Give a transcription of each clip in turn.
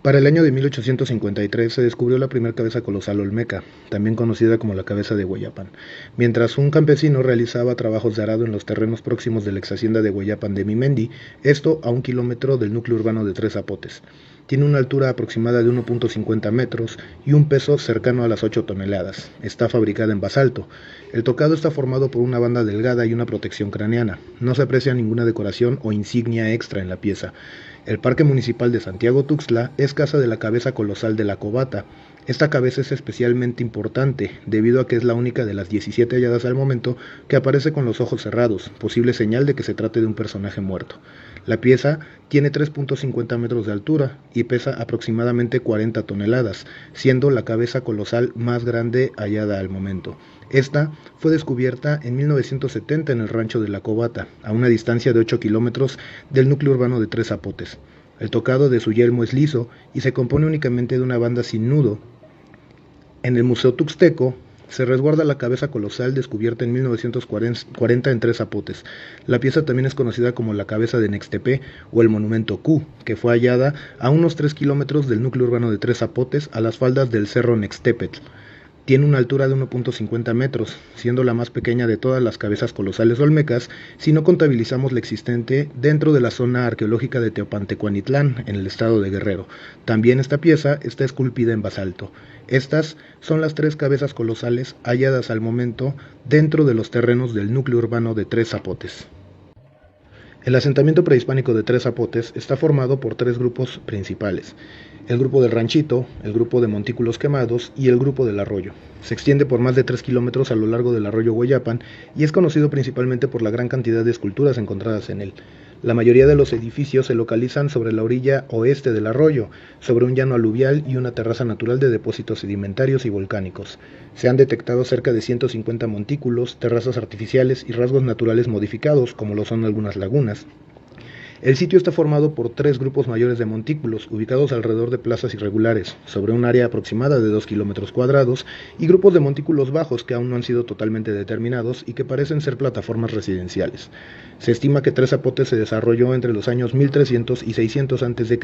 Para el año de 1853 se descubrió la primera cabeza colosal olmeca, también conocida como la cabeza de Hueyapan, mientras un campesino realizaba trabajos de arado en los terrenos próximos de la ex hacienda de Hueyapan de Mimendi, esto a 1 kilómetro del núcleo urbano de Tres Zapotes. Tiene una altura aproximada de 1.50 metros y un peso cercano a las 8 toneladas. Está fabricada en basalto. El tocado está formado por una banda delgada y una protección craneana. No se aprecia ninguna decoración o insignia extra en la pieza. El Parque Municipal de Santiago Tuxtla es casa de la cabeza colosal de la Cobata. Esta cabeza es especialmente importante debido a que es la única de las 17 halladas al momento que aparece con los ojos cerrados, posible señal de que se trate de un personaje muerto. La pieza tiene 3.50 metros de altura y pesa aproximadamente 40 toneladas, siendo la cabeza colosal más grande hallada al momento. Esta fue descubierta en 1970 en el rancho de La Cobata, a una distancia de 8 kilómetros del núcleo urbano de Tres Zapotes. El tocado de su yelmo es liso y se compone únicamente de una banda sin nudo. En el Museo Tuxteco se resguarda la cabeza colosal descubierta en 1940 en Tres Zapotes. La pieza también es conocida como la cabeza de Nextepé o el monumento Q, que fue hallada a unos 3 kilómetros del núcleo urbano de Tres Zapotes a las faldas del cerro Nextepetl. Tiene una altura de 1.50 metros, siendo la más pequeña de todas las cabezas colosales olmecas si no contabilizamos la existente dentro de la zona arqueológica de Teopantecuanitlán, en el estado de Guerrero. También esta pieza está esculpida en basalto. Estas son las 3 cabezas colosales halladas al momento dentro de los terrenos del núcleo urbano de Tres Zapotes. El asentamiento prehispánico de Tres Zapotes está formado por 3 grupos principales: el grupo del Ranchito, el grupo de Montículos Quemados y el grupo del Arroyo. Se extiende por más de 3 kilómetros a lo largo del arroyo Hueyapan y es conocido principalmente por la gran cantidad de esculturas encontradas en él. La mayoría de los edificios se localizan sobre la orilla oeste del arroyo, sobre un llano aluvial y una terraza natural de depósitos sedimentarios y volcánicos. Se han detectado cerca de 150 montículos, terrazas artificiales y rasgos naturales modificados, como lo son algunas lagunas. El sitio está formado por 3 grupos mayores de montículos, ubicados alrededor de plazas irregulares, sobre un área aproximada de 2 kilómetros cuadrados, y grupos de montículos bajos que aún no han sido totalmente determinados y que parecen ser plataformas residenciales. Se estima que Tres Zapotes se desarrolló entre los años 1300 y 600 a.C.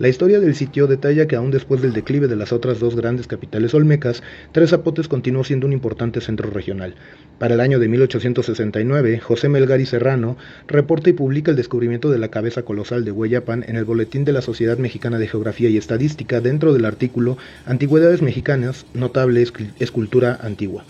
La historia del sitio detalla que aún después del declive de las otras 2 grandes capitales olmecas, Tres Zapotes continuó siendo un importante centro regional. Para el año de 1869, José Melgar y Serrano reporta y publica el descubrimiento de la cabeza colosal de Hueyapan en el Boletín de la Sociedad Mexicana de Geografía y Estadística dentro del artículo Antigüedades Mexicanas, notable escultura antigua.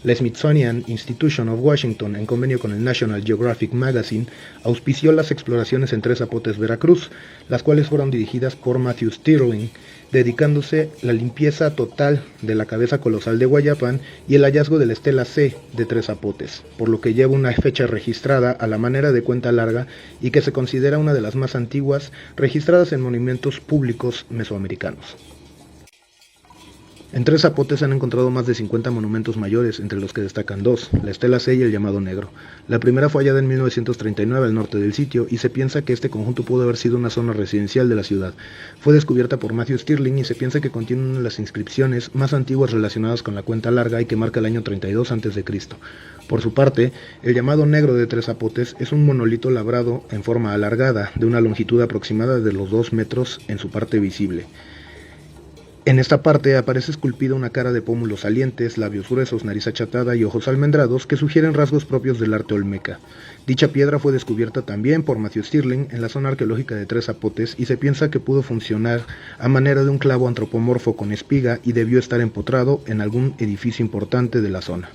La Smithsonian Institution of Washington, en convenio con el National Geographic Magazine, auspició las exploraciones en Tres Zapotes, Veracruz, las cuales fueron dirigidas por Matthew Stirling, dedicándose la limpieza total de la cabeza colosal de Hueyapan y el hallazgo de la estela C de Tres Zapotes, por lo que lleva una fecha registrada a la manera de cuenta larga y que se considera una de las más antiguas registradas en monumentos públicos mesoamericanos. En Tres Zapotes se han encontrado más de 50 monumentos mayores, entre los que destacan 2, la Estela C y el llamado Negro. La primera fue hallada en 1939 al norte del sitio y se piensa que este conjunto pudo haber sido una zona residencial de la ciudad. Fue descubierta por Matthew Stirling y se piensa que contiene una de las inscripciones más antiguas relacionadas con la cuenta larga y que marca el año 32 a.C. Por su parte, el llamado Negro de Tres Zapotes es un monolito labrado en forma alargada, de una longitud aproximada de los 2 metros en su parte visible. En esta parte aparece esculpida una cara de pómulos salientes, labios gruesos, nariz achatada y ojos almendrados que sugieren rasgos propios del arte olmeca. Dicha piedra fue descubierta también por Matthew Stirling en la zona arqueológica de Tres Zapotes y se piensa que pudo funcionar a manera de un clavo antropomorfo con espiga y debió estar empotrado en algún edificio importante de la zona.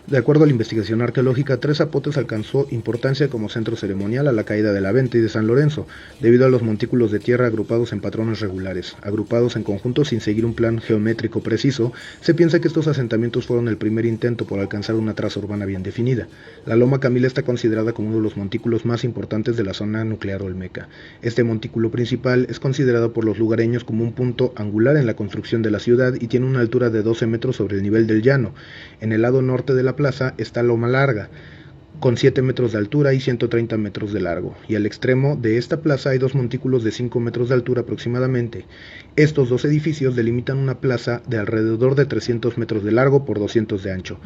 De acuerdo a la investigación arqueológica, Tres Zapotes alcanzó importancia como centro ceremonial a la caída de la Venta y de San Lorenzo, debido a los montículos de tierra agrupados en patrones regulares. Agrupados en conjunto sin seguir un plan geométrico preciso, se piensa que estos asentamientos fueron el primer intento por alcanzar una traza urbana bien definida. La Loma Camila está considerada como uno de los montículos más importantes de la zona nuclear olmeca. Este montículo principal es considerado por los lugareños como un punto angular en la construcción de la ciudad y tiene una altura de 12 metros sobre el nivel del llano. En el lado norte de la plaza está Loma Larga, con 7 metros de altura y 130 metros de largo, y al extremo de esta plaza hay 2 montículos de 5 metros de altura aproximadamente. Estos 2 edificios delimitan una plaza de alrededor de 300 metros de largo por 200 de ancho.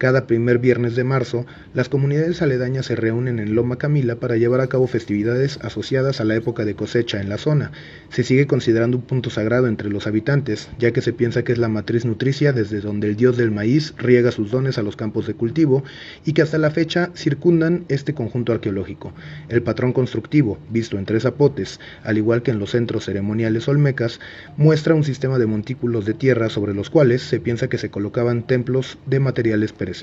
Cada primer viernes de marzo, las comunidades aledañas se reúnen en Loma Camila para llevar a cabo festividades asociadas a la época de cosecha en la zona. Se sigue considerando un punto sagrado entre los habitantes, ya que se piensa que es la matriz nutricia desde donde el dios del maíz riega sus dones a los campos de cultivo y que hasta la fecha circundan este conjunto arqueológico. El patrón constructivo, visto en 3 zapotes, al igual que en los centros ceremoniales olmecas, muestra un sistema de montículos de tierra sobre los cuales se piensa que se colocaban templos de materiales perecederos.